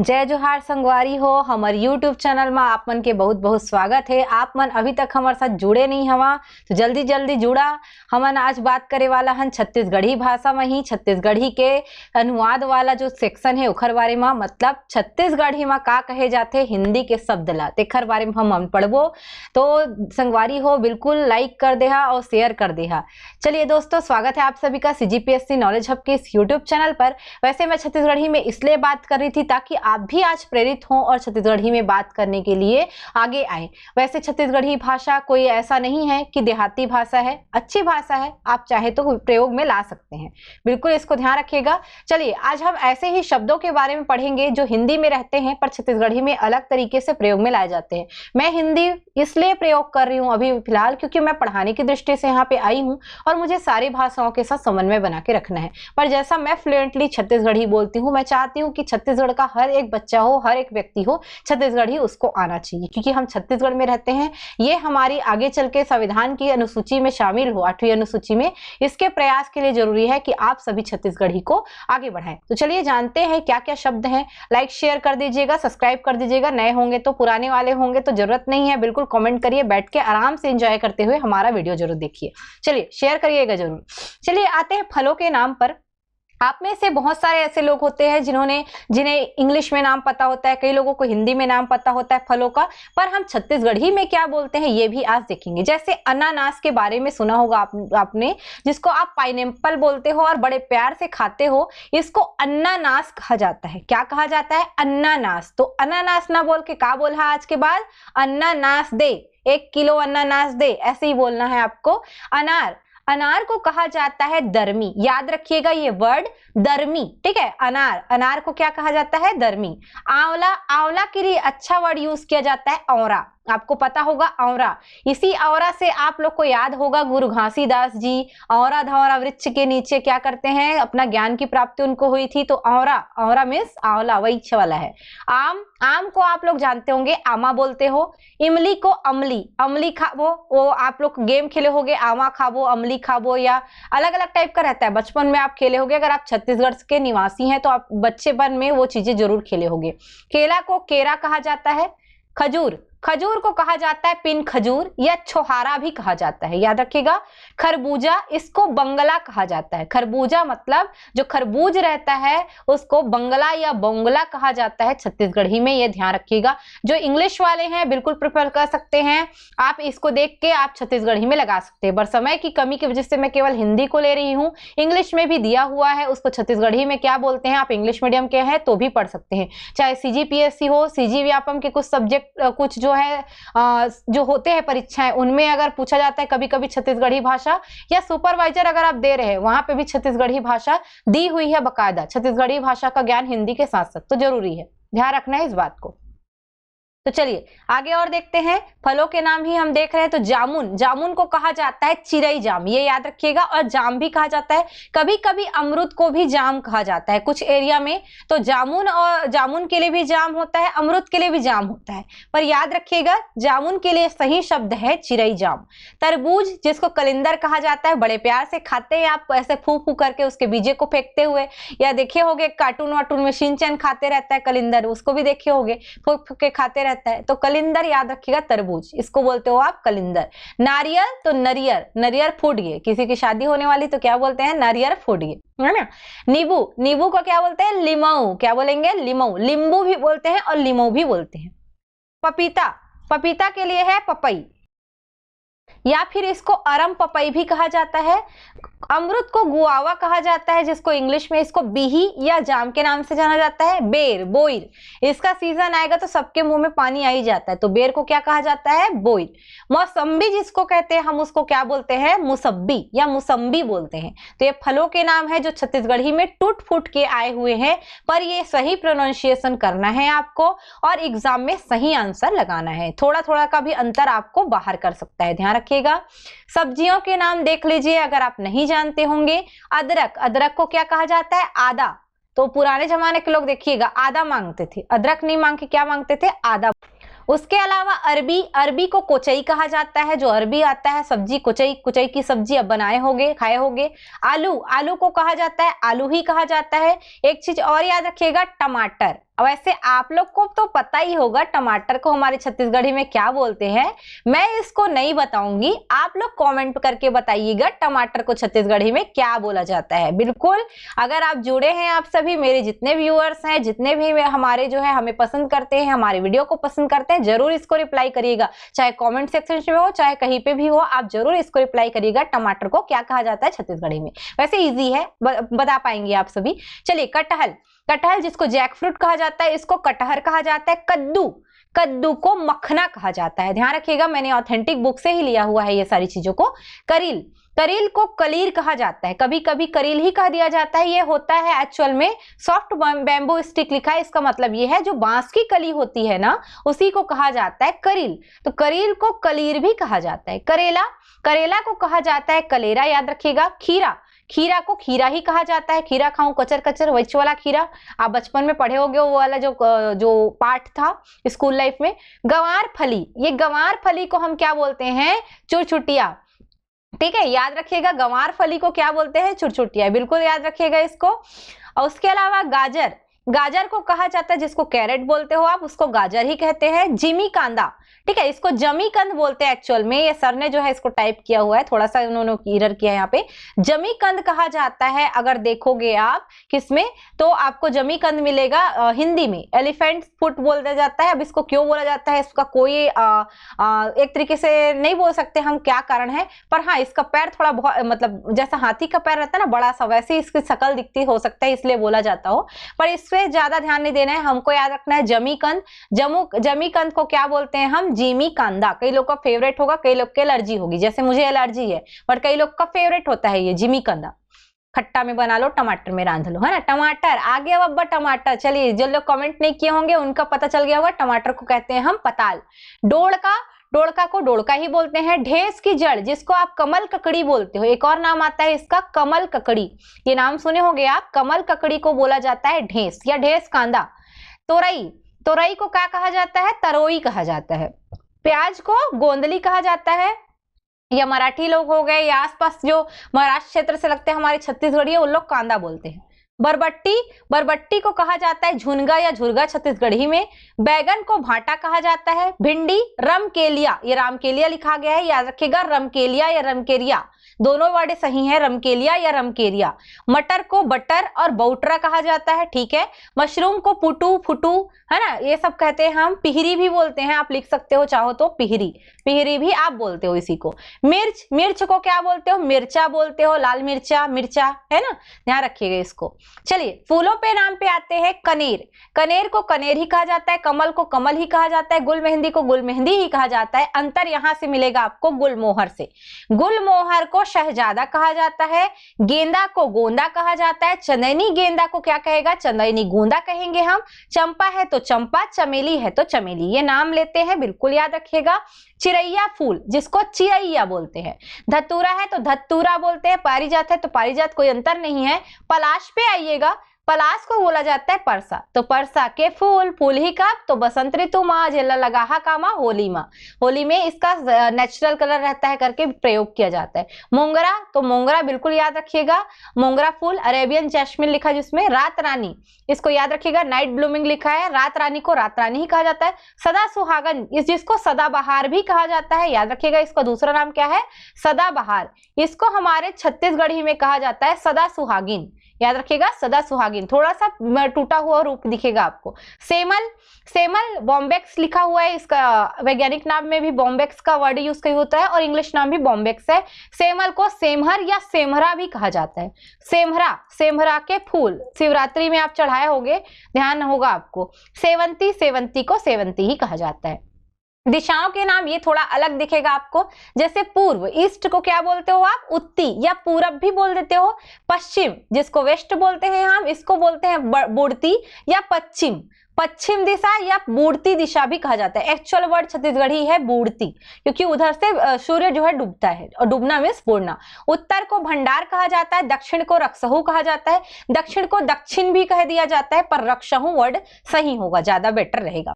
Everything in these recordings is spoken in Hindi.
जय जोहार संगवारी हो। हमारे YouTube चैनल में आप मन के बहुत बहुत स्वागत है। आप मन अभी तक हमारे साथ जुड़े नहीं हवा तो जल्दी जल्दी जुड़ा। हमन आज बात करे वाला हन छत्तीसगढ़ी भाषा में ही छत्तीसगढ़ी के अनुवाद वाला जो सेक्शन है उखर बारे में, मतलब छत्तीसगढ़ी में का कहे जाते हिंदी के शब्द ला तेखर बारे में हम पढ़बो। तो संगवारी हो बिल्कुल लाइक कर देहा और शेयर कर देहा। चलिए दोस्तों, स्वागत है आप सभी का CGPSC नॉलेज हब के इस YouTube चैनल पर। वैसे मैं छत्तीसगढ़ी में इसलिए बात कर रही थी ताकि आप भी आज प्रेरित हों और छत्तीसगढ़ी में बात करने के लिए आगे आए। वैसे छत्तीसगढ़ी भाषा कोई ऐसा नहीं है कि देहाती भाषा है, अच्छी भाषा है, आप चाहे तो प्रयोग में ला सकते हैं, बिल्कुल इसको ध्यान रखिएगा। चलिए आज हम ऐसे ही शब्दों के बारे में पढ़ेंगे जो हिंदी में रहते हैं पर छत्तीसगढ़ी में अलग तरीके से प्रयोग में लाए जाते हैं। मैं हिंदी इसलिए प्रयोग कर रही हूँ अभी फिलहाल क्योंकि मैं पढ़ाने की दृष्टि से यहाँ पे आई हूँ और मुझे सारी भाषाओं के साथ समन्वय बना के रखना है। पर जैसा मैं फ्लुएंटली छत्तीसगढ़ी बोलती हूँ, मैं चाहती हूँ कि छत्तीसगढ़ का हर एक बच्चा हो, हर एक व्यक्ति हो, छत्तीसगढ़ी उसको आना चाहिए क्योंकि हम छत्तीसगढ़ में रहते हैं। ये हमारी आगे चल के संविधान की अनुसूची में शामिल हो, 8वीं अनुसूची में। इसके प्रयास के लिए जरूरी है कि आप सभी छत्तीसगढ़ी को आगे बढ़ाएं। तो चलिए जानते हैं क्या क्या शब्द हैं। लाइक शेयर कर दीजिएगा, सब्सक्राइब कर दीजिएगा, नए होंगे तो, पुराने वाले होंगे तो जरूरत नहीं है, बिल्कुल कमेंट करिए, बैठ के आराम से एंजॉय करते हुए हमारा वीडियो जरूर देखिए। चलिए शेयर करिएगा जरूर। चलिए आते हैं फलों के नाम पर। आप में से बहुत सारे ऐसे लोग होते हैं जिन्हें इंग्लिश में नाम पता होता है, कई लोगों को हिंदी में नाम पता होता है फलों का, पर हम छत्तीसगढ़ी में क्या बोलते हैं ये भी आज देखेंगे। जैसे अनानास के बारे में सुना होगा आपने, जिसको आप पाइनएप्पल बोलते हो और बड़े प्यार से खाते हो, इसको अन्नानास कहा जाता है। क्या कहा जाता है? अन्नानास। तो अनानास ना बोल के क्या बोला आज के बाद? अन्नानास दे, 1 किलो अन्नानास दे, ऐसे ही बोलना है आपको। अनार को कहा जाता है दरमी। याद रखिएगा ये वर्ड दरमी, ठीक है। अनार को क्या कहा जाता है? दरमी। आंवला के लिए अच्छा वर्ड यूज किया जाता है औरा। आपको पता होगा औरा, इसी औरा से आप लोग को याद होगा गुरु घासीदास जी औरा धौरा वृक्ष के नीचे क्या करते हैं, अपना ज्ञान की प्राप्ति उनको हुई थी। तो औरा मीन्स आंवला, वही वाला है। आम को आप लोग जानते होंगे आमा बोलते हो। इमली को अमली खाबो, वो आप लोग गेम खेले होंगे, आमा खाबो, अमली खाबो, या अलग अलग टाइप का रहता है। बचपन में आप खेले होंगे, अगर आप छत्तीसगढ़ के निवासी हैं तो आप बच्चेपन में वो चीजें जरूर खेले होंगे। केला को केरा कहा जाता है। खजूर को कहा जाता है पिन खजूर या छोहारा भी कहा जाता है, याद रखिएगा। खरबूजा, इसको बंगला कहा जाता है। खरबूजा मतलब जो खरबूज रहता है उसको बंगला या बोंगला कहा जाता है छत्तीसगढ़ी में, ये ध्यान रखिएगा। जो इंग्लिश वाले हैं बिल्कुल प्रेफर कर सकते हैं, आप इसको देख के आप छत्तीसगढ़ी में लगा सकते हैं। पर समय की कमी की वजह से मैं केवल हिंदी को ले रही हूँ। इंग्लिश में भी दिया हुआ है, उसको छत्तीसगढ़ी में क्या बोलते हैं, आप इंग्लिश मीडियम के हैं तो भी पढ़ सकते हैं। चाहे CGPSC हो, CG व्यापम के कुछ सब्जेक्ट कुछ जो होते हैं परीक्षाएं, उनमें अगर पूछा जाता है कभी कभी छत्तीसगढ़ी भाषा, या सुपरवाइजर अगर आप दे रहे हैं वहां पे भी छत्तीसगढ़ी भाषा दी हुई है बकायदा। छत्तीसगढ़ी भाषा का ज्ञान हिंदी के साथ साथ तो जरूरी है, ध्यान रखना है इस बात को। तो चलिए आगे और देखते हैं। फलों के नाम ही हम देख रहे हैं तो जामुन को कहा जाता है चिरई जाम, ये याद रखिएगा। और जाम भी कहा जाता है, कभी कभी अमरूद को भी जाम कहा जाता है कुछ एरिया में। तो जामुन के लिए भी जाम होता है, अमरूद के लिए भी जाम होता है, पर याद रखिएगा जामुन के लिए सही शब्द है चिरई जाम। तरबूज, जिसको कलिंदर कहा जाता है, बड़े प्यार से खाते हैं आप, ऐसे फू फू करके उसके बीजे को फेंकते हुए, या देखे होंगे कार्टून वार्टून में शिनचैन खाते रहता है कलिंदर, उसको भी देखे होंगे, फूक फूक के खाते रहता है। तो कलिंदर याद रखिएगा, तरबूज इसको बोलते हो आप कलिंदर। नारियल तो नरियर फूट गए, किसी की शादी होने वाली तो क्या बोलते हैं, नारियर फूट गए, है ना। नींबू को क्या बोलते हैं, लिमऊ, क्या बोलेंगे, लिमऊ। लींबू भी बोलते हैं और लिमऊ भी बोलते हैं। पपीता के लिए है पपई, या फिर इसको अरम पपई भी कहा जाता है। अमरूद को गुआवा कहा जाता है, जिसको इंग्लिश में इसको बिही या जाम के नाम से जाना जाता है। बोइर, इसका सीजन आएगा तो सबके मुंह में पानी आ ही जाता है, तो बेर को क्या कहा जाता है, बोइर। मौसम्बी जिसको कहते हैं हम उसको क्या बोलते हैं, मुसब्बी या मुसम्बी बोलते हैं। तो ये फलों के नाम है जो छत्तीसगढ़ी में टूट फूट के आए हुए हैं, पर ये सही प्रोनाउंसिएशन करना है आपको और एग्जाम में सही आंसर लगाना है। थोड़ा थोड़ा का भी अंतर आपको बाहर कर सकता है, ध्यान रखिएगा। सब्जियों के नाम देख लीजिए अगर आप नहीं जानते होंगे। अदरक को क्या कहा जाता है, आदा। तो पुराने जमाने के लोग देखिएगा आदा मांगते थे, अदरक नहीं मांग के क्या मांगते थे, आदा। उसके अलावा अरबी को कोचई कहा जाता है, जो अरबी आता है सब्जी, कुचई की सब्जी अब बनाए होंगे, खाए होंगे। आलू को कहा जाता है, आलू ही कहा जाता है। एक चीज और याद रखिएगा, टमाटर, वैसे आप लोग को तो पता ही होगा टमाटर को हमारे छत्तीसगढ़ी में क्या बोलते हैं, मैं इसको नहीं बताऊंगी, आप लोग कमेंट करके बताइएगा टमाटर को छत्तीसगढ़ी में क्या बोला जाता है। बिल्कुल, अगर आप जुड़े हैं, आप सभी मेरे जितने व्यूअर्स हैं, जितने भी हमारे जो है हमें पसंद करते हैं, हमारे वीडियो को पसंद करते हैं, जरूर इसको रिप्लाई करिएगा, चाहे कॉमेंट सेक्शन में हो चाहे कहीं पे भी हो, आप जरूर इसको रिप्लाई करिएगा टमाटर को क्या कहा जाता है छत्तीसगढ़ी में। वैसे इजी है, बता पाएंगे आप सभी। चलिए, कटहल, कटहल जिसको जैक फ्रूट कहा जाता है, इसको कटहर कहा जाता है। कद्दू, कद्दू को मखना कहा जाता है, ध्यान रखिएगा, मैंने ऑथेंटिक बुक से ही लिया हुआ है ये सारी चीजों को। करील, करील को कलीर कहा जाता है, कभी कभी करील ही कह दिया जाता है, ये होता है एक्चुअल में सॉफ्ट बैम्बू स्टिक लिखा है, इसका मतलब ये है जो बांस की कली होती है ना, उसी को कहा जाता है करील। तो करील को कलीर भी कहा जाता है। करेला, करेला को कहा जाता है कलेरा, याद रखिएगा। खीरा, खीरा को खीरा ही कहा जाता है, खीरा खाऊं कचर कचर, वही वाला खीरा, आप बचपन में पढ़े होंगे वो वाला जो पार्ट था स्कूल लाइफ में। गंवार फली, ये गंवार फली को हम क्या बोलते हैं, चुरचुटिया, ठीक है, याद रखिएगा गंवार फली को क्या बोलते हैं, चुरचुटिया, बिल्कुल याद रखिएगा इसको। और उसके अलावा गाजर, गाजर को कहा जाता है, जिसको कैरेट बोलते हो आप, उसको गाजर ही कहते हैं। जिमी कांदा, ठीक है, इसको जमीकंद बोलते हैं एक्चुअल में, ये सर ने जो है इसको टाइप किया हुआ है, थोड़ा सा उन्होंने एरर किया है यहाँ पे। जमीकंद कहा जाता है, अगर देखोगे आप किसमें तो आपको जमीकंद मिलेगा हिंदी में। एलिफेंट फुट बोला जाता है, अब इसको क्यों बोला जाता है, इसका कोई एक तरीके से नहीं बोल सकते हम क्या कारण है, पर हाँ इसका पैर थोड़ा बहुत मतलब जैसा हाथी का पैर रहता है ना बड़ा सा, वैसे इसकी शकल दिखती हो सकता है इसलिए बोला जाता हो, पर इससे ज्यादा ध्यान नहीं देना है, हमको याद रखना है जमीकंद। जमीकंद को क्या बोलते हैं हम, जिमी कांदा। कई लोग का फेवरेट होगा, कई लोग की एलर्जी होगी, जैसे मुझे एलर्जी है, पर कई लोग का फेवरेट होता है ये जिमी कांदा। खट्टा में बना लो, टमाटर में रांध लो, है ना। टमाटर आ गया अब टमाटर। चलिए, जो लोग कमेंट नहीं किए होंगे उनका पता चल गया होगा, टमाटर को कहते हैं हम पताल। डोड़का, डोड़का को डोड़का ही बोलते हैं। ढेस की जड़, जिसको आप कमल ककड़ी बोलते हो, एक और नाम आता है इसका कमल ककड़ी, ये नाम सुने होंगे आप, कमल ककड़ी को बोला जाता है ढेस या ढेस कांदा। तोरई, तोरई को क्या कहा जाता है, तरोई कहा जाता है। प्याज को गोंदली कहा जाता है, या मराठी लोग हो गए या आसपास जो महाराष्ट्र क्षेत्र से लगते हैं हमारे छत्तीसगढ़ी, उन लोग कांदा बोलते हैं। बरबट्टी, बरबट्टी को कहा जाता है झुनगा या झुरगा छत्तीसगढ़ी में। बैगन को भाटा कहा जाता है। भिंडी, रमकेलिया, ये रामकेलिया लिखा गया है, याद रखिएगा, रमकेलिया या रमकेरिया, दोनों वर्ड सही है, रमकेलिया या रमकेरिया। मटर को बटर और बौटरा कहा जाता है, ठीक है। मशरूम को पुटू, फुटू, है ना, ये सब कहते हैं हम। पिहरी भी बोलते हैं, आप लिख सकते हो चाहो तो, पिहरी, पिहरी भी आप बोलते हो इसी को। मिर्च, मिर्च को क्या बोलते हो, मिर्चा बोलते हो, लाल मिर्चा, मिर्चा, है ना, ध्यान रखिएगा इसको। चलिए, फूलों पे नाम पे आते हैं। कनेर, कनेर को कनेर ही कहा जाता है, कमल को कमल ही कहा जाता है, गुल मेहंदी को गुल मेहंदी ही कहा जाता है। अंतर यहां से मिलेगा आपको गुलमोहर से। गुलमोहर को शहजादा कहा जाता है। गेंदा को गोंदा कहा जाता है। चंदनी गेंदा को क्या कहेगा, चंदनी गोंदा कहेंगे हम। चंपा है तो चंपा, चमेली है तो चमेली, ये नाम लेते हैं, बिल्कुल याद रखिएगा। चिरैया फूल, जिसको चिरैया बोलते हैं। धतूरा है तो धतूरा बोलते हैं। पारिजात है तो पारिजात, कोई अंतर नहीं है। पलाश पे आइएगा, पलाश को बोला जाता है परसा, तो परसा के फूल, फूल ही कब, तो बसंत ऋतु माँ, जेला लगाहा का माँ, होली माँ, होली में इसका नेचुरल कलर रहता है करके प्रयोग किया जाता है। मोंगरा, तो मोंगरा बिल्कुल याद रखिएगा, मोंगरा फूल। अरेबियन जैस्मिन लिखा जिसमें। रात रानी, इसको याद रखिएगा, नाइट ब्लूमिंग लिखा है, रात रानी को रात रानी ही कहा जाता है। सदा सुहागन, जिसको सदाबहार भी कहा जाता है, याद रखिएगा, इसका दूसरा नाम क्या है, सदाबहार। इसको हमारे छत्तीसगढ़ी में कहा जाता है सदा सुहागिन, याद रखिएगा, सदा सुहागिन, थोड़ा सा टूटा हुआ रूप दिखेगा आपको। सेमल, सेमल बॉम्बेक्स लिखा हुआ है, इसका वैज्ञानिक नाम में भी बॉम्बेक्स का वर्ड यूज किया होता है और इंग्लिश नाम भी बॉम्बेक्स है। सेमल को सेमहर या सेमहरा भी कहा जाता है। सेमहरा, सेमहरा के फूल शिवरात्रि में आप चढ़ाए होंगे, ध्यान होगा आपको। सेवंती, सेवंती को सेवंती ही कहा जाता है। दिशाओं के नाम ये थोड़ा अलग दिखेगा आपको, जैसे पूर्व, ईस्ट को क्या बोलते हो आप, उत्ती या पूरब भी बोल देते हो। पश्चिम, जिसको वेस्ट बोलते हैं हम, इसको बोलते हैं बुड़ती या पश्चिम, पश्चिम दिशा या बूढ़ती दिशा भी कहा जाता है। एक्चुअल वर्ड छत्तीसगढ़ी है बूढ़ती, क्योंकि उधर से सूर्य जो है डूबता है, और डूबना मीन्स बुड़ना। उत्तर को भंडार कहा जाता है, दक्षिण को रक्षहु कहा जाता है। दक्षिण को दक्षिण भी कह दिया जाता है, पर रक्षहु वर्ड सही होगा, ज्यादा बेटर रहेगा।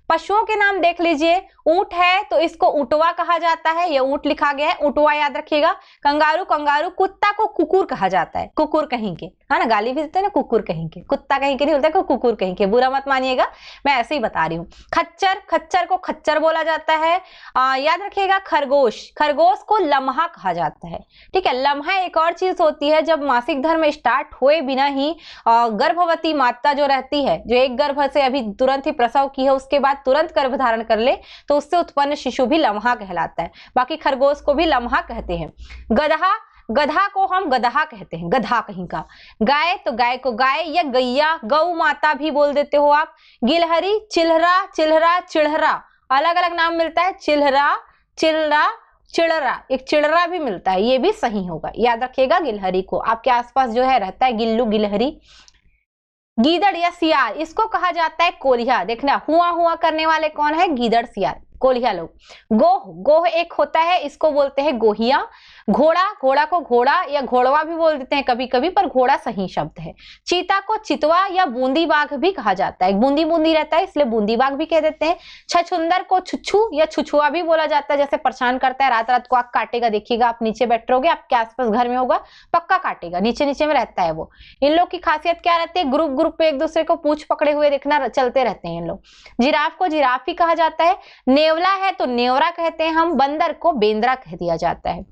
पशुओं के नाम देख लीजिए, ऊंट है तो इसको ऊंटवा कहा जाता है, ये ऊंट लिखा गया है, ऊंटवा याद रखिएगा। Kangaroo, kangaroo. कुत्ता को कुकुर कहा जाता है, कुकुर कहीं के, है ना, गाली भी देते हैं ना, कुकुर कहीं के, कुत्ता कहीं के नहीं बोलते, कुकुर कहीं के, बुरा मत मानिए जानिएगा, मैं ऐसे ही बता रही हूँ। खच्चर, खच्चर को खच्चर बोला जाता है। याद रखिएगा खरगोश, खरगोश को लम्हा कहा जाता है। ठीक है, लम्हा एक और चीज होती है, जब मासिक धर्म स्टार्ट हुए बिना ही गर्भवती माता जो रहती है, जो एक गर्भ से अभी तुरंत ही प्रसव की है, उसके बाद तुरंत गर्भ धारण कर ले, तो उससे उत्पन्न शिशु भी लम्हा कहलाता है। बाकी खरगोश को भी लम्हा कहते हैं। गधा, गधा को हम गधा कहते हैं, गधा कहीं का। गाय, तो गाय को गाय या गैया, गौ माता भी बोल देते हो आप। गिलहरी, चिल्हरा, चिल्हरा, चिड़हरा, अलग अलग नाम मिलता है। चिल्हरा, चिल्ला, चिड़रा, एक चिड़रा भी मिलता है, ये भी सही होगा। याद रखिएगा गिलहरी को, आपके आसपास जो है रहता है गिल्लू, गिलहरी। गीदड़ या सियार, इसको कहा जाता है कोल्हिया। देखना हुआ हुआ करने वाले कौन है, गीदड़ सियार, कोल्हिया लोग। गोह, गोह एक होता है, इसको बोलते हैं गोहिया। घोड़ा, घोड़ा को घोड़ा या घोड़वा भी बोल देते हैं कभी कभी, पर घोड़ा सही शब्द है। चीता को चितवा या बूंदी बाघ भी कहा जाता है, बूंदी बूंदी रहता है इसलिए बूंदी बाघ भी कह देते हैं। छछुंदर को छुच्छू या छुछुआ भी बोला जाता है, जैसे परेशान करता है, रात रात को आग काटेगा, देखिएगा आप नीचे बैठ रहोगे, आपके आसपास घर में होगा, पक्का काटेगा, नीचे नीचे में रहता है वो। इन लोग की खासियत क्या रहती है, ग्रुप ग्रुप पे एक दूसरे को पूंछ पकड़े हुए देखना, चलते रहते हैं इन लोग। जिराफ को जिराफ भी कहा जाता है। नेवला है तो नेवरा कहते हैं हम, बंदर को बेंद्रा कह दिया जाता है।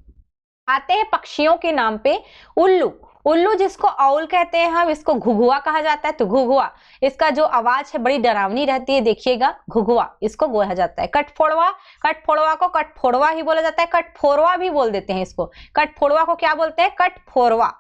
आते हैं पक्षियों के नाम पे। उल्लू, उल्लू जिसको औल कहते हैं हम, इसको घुघुआ कहा जाता है। तो घुघुआ, इसका जो आवाज है बड़ी डरावनी रहती है, देखिएगा, घुघुआ इसको बोला जाता है। कटफोड़वा, कटफोड़वा को कटफोड़वा ही बोला जाता है, कटफोरवा भी बोल देते हैं इसको। कटफोड़वा को क्या बोलते हैं, कटफोरवा,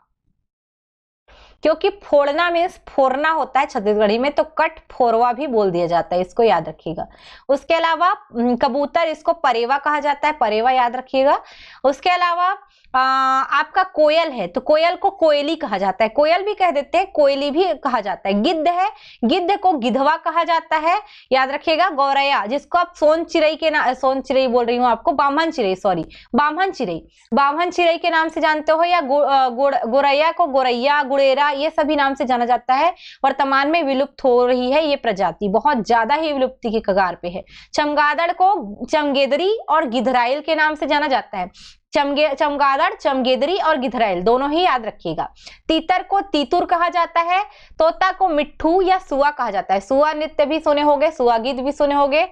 क्योंकि फोड़ना मीन्स फोड़ना होता है छत्तीसगढ़ी में, तो कट फोरवा भी बोल दिया जाता है, इसको याद रखिएगा। उसके अलावा कबूतर, इसको परेवा कहा जाता है, परेवा याद रखिएगा। उसके अलावा आपका कोयल है, तो कोयल को कोयली कहा जाता है, कोयल भी कह देते हैं, कोयली भी कहा जाता है। गिद्ध है, गिद्ध को गिधवा कहा जाता है, याद रखिएगा। गौरैया, जिसको आप सोन चिड़ई के नाम, सोन चिड़ई बोल रही हूँ आपको, बामन चिड़ई, सॉरी बामन चिड़ई, बामन चिड़ई के नाम से जानते हो, या गोरैया को गोरैया, गुड़ेरा, ये सभी नाम से जाना जाता है। वर्तमान में विलुप्त हो रही है ये प्रजाति, बहुत ज्यादा ही विलुप्ति की कगार पे है। चमगादड़ को चमगेदरी और गिधराइल के नाम से जाना जाता है। चमगादड़, चमगेदरी और गिधराइल दोनों ही याद रखिएगा। तीतर को तीतुर कहा जाता है। तोता को मिट्ठू या सुआ कहा जाता है, सुआ नृत्य भी सुने होंगे, सुआ गीत भी सुने होंगे।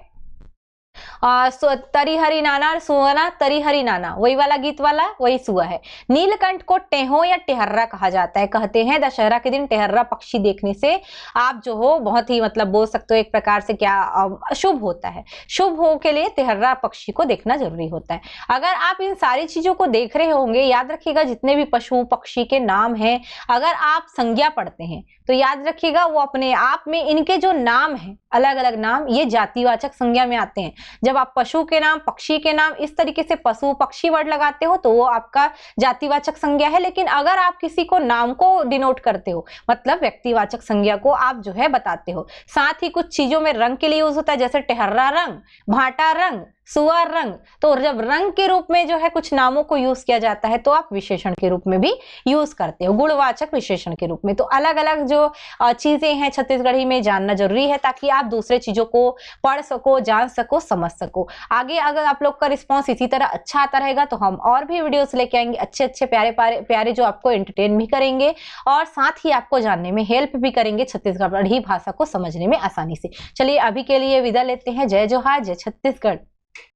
तरी हरी नाना, सुअना तरी हरी नाना, वही वाला गीत वाला वही सुआ है। नीलकंठ को टेहो या टेहर्रा कहा जाता है। कहते हैं दशहरा के दिन टेहर्रा पक्षी देखने से आप जो हो बहुत ही मतलब बोल सकते हो एक प्रकार से क्या शुभ होता है, शुभ हो के लिए टेहर्रा पक्षी को देखना जरूरी होता है। अगर आप इन सारी चीजों को देख रहे होंगे, याद रखिएगा जितने भी पशु पक्षी के नाम हैं, अगर आप संज्ञा पढ़ते हैं तो याद रखिएगा वो अपने आप में इनके जो नाम हैं, अलग अलग नाम, ये जातिवाचक संज्ञा में आते हैं। जब आप पशु के नाम, पक्षी के नाम इस तरीके से पशु पक्षी वर्ड लगाते हो तो वो आपका जातिवाचक संज्ञा है। लेकिन अगर आप किसी को नाम को डिनोट करते हो, मतलब व्यक्तिवाचक संज्ञा को आप जो है बताते हो। साथ ही कुछ चीजों में रंग के लिए यूज होता है, जैसे टेहर्रा रंग, भाटा रंग, सुआ रंग। तो जब रंग के रूप में जो है कुछ नामों को यूज किया जाता है तो आप विशेषण के रूप में भी यूज करते हो, गुणवाचक विशेषण के रूप में। तो अलग अलग जो चीजें हैं छत्तीसगढ़ी में जानना जरूरी है, ताकि आप दूसरे चीजों को पढ़ सको, जान सको, समझ सको। आगे अगर आप लोग का रिस्पॉन्स इसी तरह अच्छा आता रहेगा तो हम और भी वीडियोस लेके आएंगे, अच्छे अच्छे प्यारे प्यारे जो आपको एंटरटेन भी करेंगे और साथ ही आपको जानने में हेल्प भी करेंगे, छत्तीसगढ़ी भाषा को समझने में आसानी से। चलिए अभी के लिए विदा लेते हैं। जय जोहार, जय छत्तीसगढ़।